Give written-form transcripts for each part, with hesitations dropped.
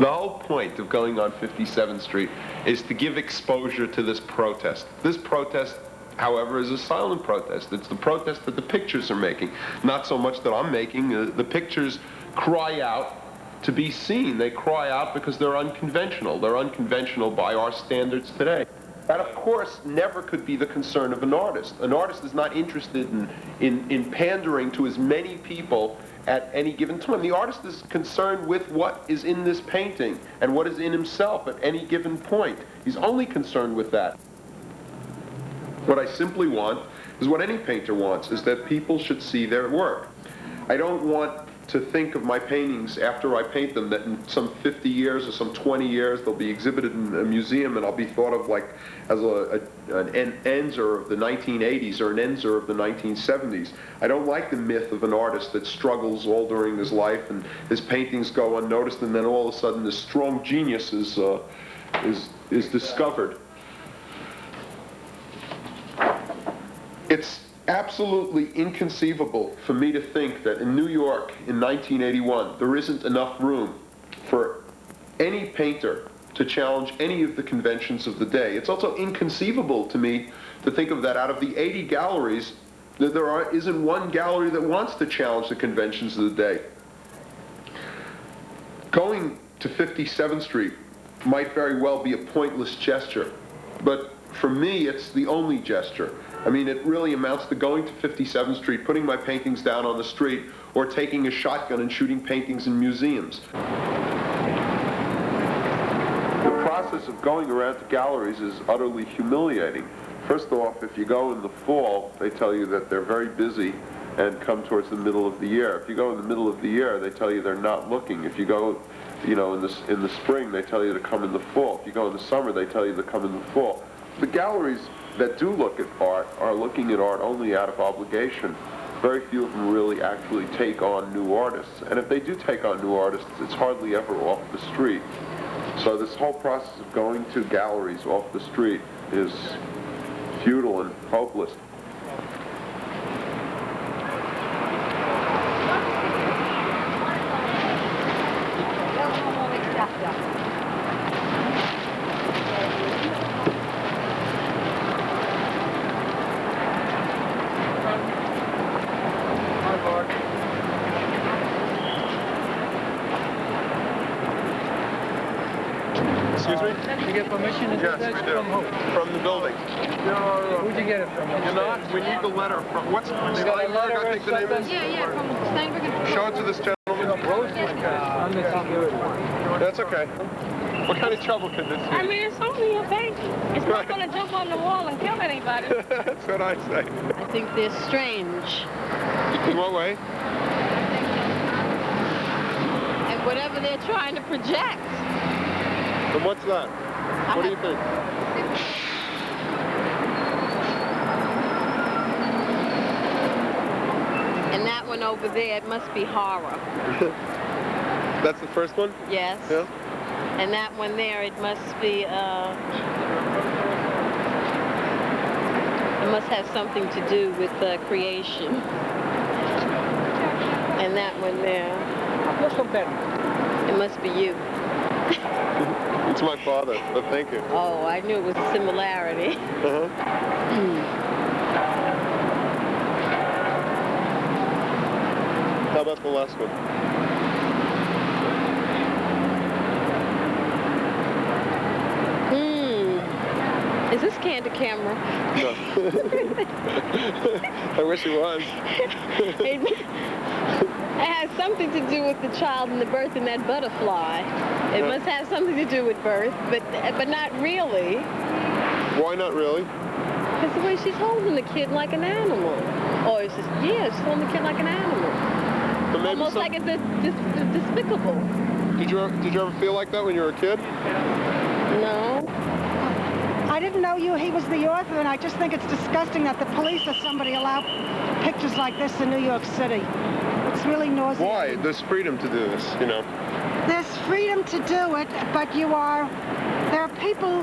The whole point of going on 57th Street is to give exposure to this protest. This protest, however, is a silent protest. It's the protest that the pictures are making. Not so much that I'm making. The pictures cry out to be seen. They cry out because they're unconventional. They're unconventional by our standards today. That, of course, never could be the concern of an artist. An artist is not interested in pandering to as many people at any given time. The artist is concerned with what is in this painting and what is in himself at any given point. He's only concerned with that. What I simply want is what any painter wants, is that people should see their work. I don't want to think of my paintings after I paint them that in some 50 years or some 20 years they'll be exhibited in a museum and I'll be thought of like as an Ensor of the 1980s or an Ensor of the 1970s. I don't like the myth of an artist that struggles all during his life and his paintings go unnoticed and then all of a sudden this strong genius is discovered. It's absolutely inconceivable for me to think that in New York in 1981 there isn't enough room for any painter to challenge any of the conventions of the day. It's also inconceivable to me to think of that out of the 80 galleries that there isn't one gallery that wants to challenge the conventions of the day. Going to 57th Street might very well be a pointless gesture, but for me it's the only gesture. I mean, it really amounts to going to 57th Street, putting my paintings down on the street, or taking a shotgun and shooting paintings in museums. The process of going around to galleries is utterly humiliating. First off, if you go in the fall, they tell you that they're very busy and come towards the middle of the year. If you go in the middle of the year, they tell you they're not looking. If you go, in the spring, they tell you to come in the fall. If you go in the summer, they tell you to come in the fall. The galleries that do look at art are looking at art only out of obligation. Very few of them really actually take on new artists. And if they do take on new artists, it's hardly ever off the street. So this whole process of going to galleries off the street is futile and hopeless. Excuse me? Did you get permission to do Yes, that? we do. From who? From the building. Who'd you get it from? You're not? We need the letter from... What's You got a Steinberg, letter I or think the name is? something? Yeah, from Steinberg and... Show it to this gentleman. That's okay. What kind of trouble could this be? I mean, it's only a painting. It's not going to jump on the wall and kill anybody. That's what I say. I think they're strange. In what way? And whatever they're trying to project. And what's that? What do you think? And that one over there, it must be horror. That's the first one? Yes. Yeah. And that one there, it must be, it must have something to do with creation. And that one there, it must be you. It's my father, but thank you. Oh, I knew it was a similarity. Uh-huh. How about the last one? Is this candid camera? No. I wish it was. It has something to do with the child and the birth and that butterfly. It must have something to do with birth, but not really. Why not really? Because the way she's holding the kid like an animal. Or it's just, yeah, she's holding the kid like an animal. But maybe Almost like it's despicable. Did you ever feel like that when you were a kid? No. I didn't know he was the author, and I just think it's disgusting that the police or somebody allow pictures like this in New York City. It's really nauseating. Why? There's freedom to do this, you know. There's freedom to do it, but there are people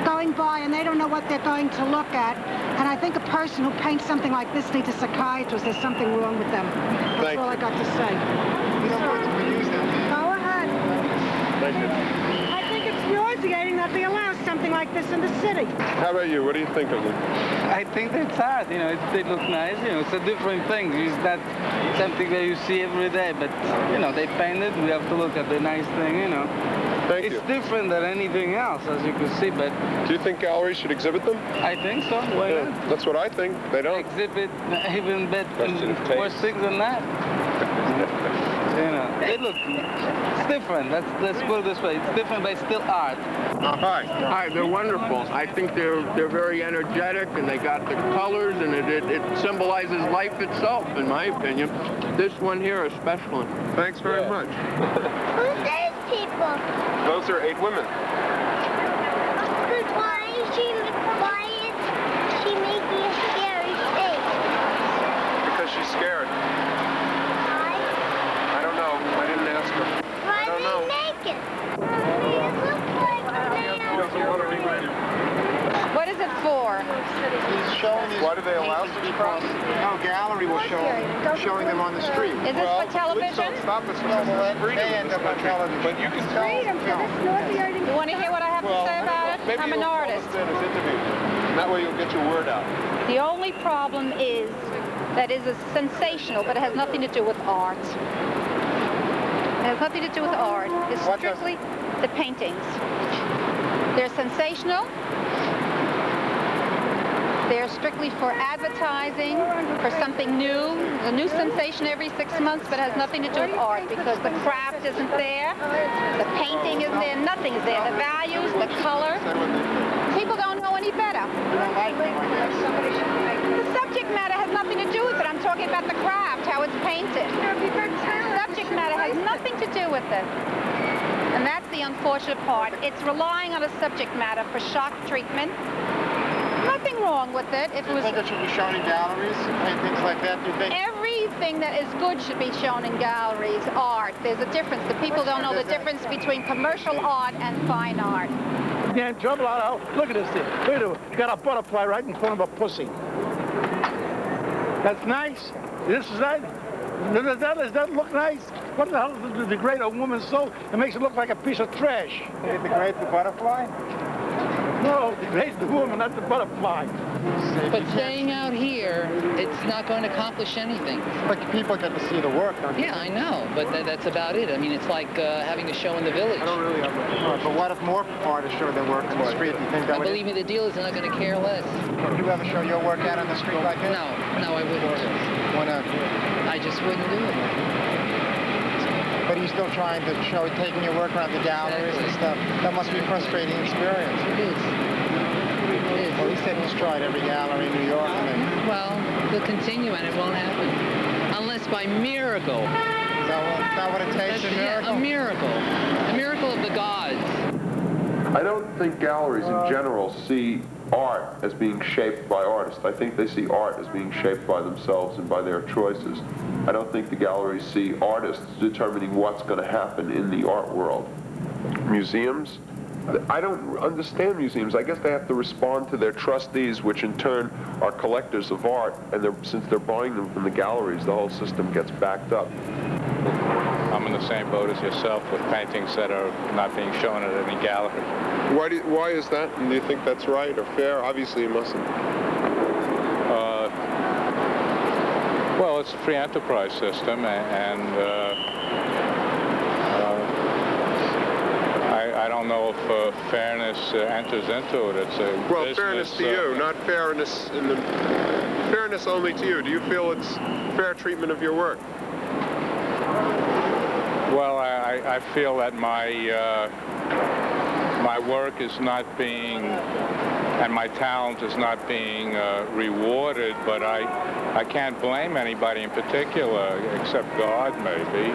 going by and they don't know what they're going to look at. And I think a person who paints something like this needs a psychiatrist. There's something wrong with them. That's all I got to say. You know what? We use that. Go ahead. Thank you. like this in the city. How about you? What do you think of them? I think it's art, they look nice, it's a different thing. It's not something that you see every day, but, they paint it, we have to look at the nice thing, Thank It's you. different than anything else, as you can see, but Do you think galleries should exhibit them? I think so, why not? That's what I think. They don't. Exhibit even Question of taste. worse things than that. They look, it's different, let's put it this way, it's different, but it's still art. Hi. Hi, they're wonderful. I think they're very energetic, and they got the colors, and it symbolizes life itself, in my opinion. This one here especially. Thanks very much. Who's those people? Those are 8 women. Why is she making a scary face? Because she's scared. Why? I don't know. I didn't ask her. Why don't are know. they naked? It looks like What is it for? He's showing these Why do they allow such crowds? No, gallery will showing them on the street. Is this for Police television? don't stop us from No, well, this freedom they in end this up on country. television. But you can tell. Freedom for this North You want to hear what I have to say about it? Maybe I'm an you'll call artist. us in as interviews. And that way you'll get your word out. The only problem is that it is sensational, but it has nothing to do with art. It has nothing to do with art. It's What does- strictly the paintings. They're sensational. They're strictly for advertising, for something new, a new sensation every 6 months, but it has nothing to do with art because the craft isn't there, the painting isn't there, nothing's there. The values, the color, people don't know any better. The subject matter has nothing to do with it. I'm talking about the craft, how it's painted. Subject matter has nothing to do with it. And that's the unfortunate part. It's relying on a subject matter for shock treatment. Nothing wrong with it. If it Do you was think it should be shown in galleries and things like that? Do you think? everything that is good should be shown in galleries, art. There's a difference. The people don't know the difference between commercial art and fine art. Getting trouble out. Look at this thing. Look at it. You got a butterfly right in front of a pussy. That's nice. This is that. Does that look nice? What the hell does it degrade a woman's soul? It makes it look like a piece of trash. Did it degrade the butterfly? No, it degrades the woman, not the butterfly. But staying out here, it's not going to accomplish anything. But people get to see the work, don't you? Yeah, I know, but that's about it. I mean, it's like having a show in the village. I don't really have but what if more artists show their work on the street? Do you think that would... Believe me, the dealers are not going to care less. Would you ever show your work out on the street like this? No, I wouldn't. Why not? I just wouldn't do it. But he's still trying to show, taking your work around the galleries and stuff. That must be a frustrating experience. It is. Well, he said he's tried every gallery in New York and then... Well, they'll continue and it won't happen. Unless by miracle. Is that what it takes, a miracle? Yeah, a miracle. A miracle of the gods. I don't think galleries in general see art as being shaped by artists. I think they see art as being shaped by themselves and by their choices. I don't think the galleries see artists determining what's going to happen in the art world. Museums? I don't understand museums. I guess they have to respond to their trustees, which in turn are collectors of art, and since they're buying them from the galleries, the whole system gets backed up. I'm in the same boat as yourself with paintings that are not being shown at any gallery. Why is that? And do you think that's right or fair? Obviously, you mustn't. Well, it's a free enterprise system, and I don't know if fairness enters into it. It's a Well, business, fairness to you, not fairness fairness only to you. Do you feel it's fair treatment of your work? Well, I feel that my work is not being, and my talent is not being rewarded, but I can't blame anybody in particular, except God, maybe.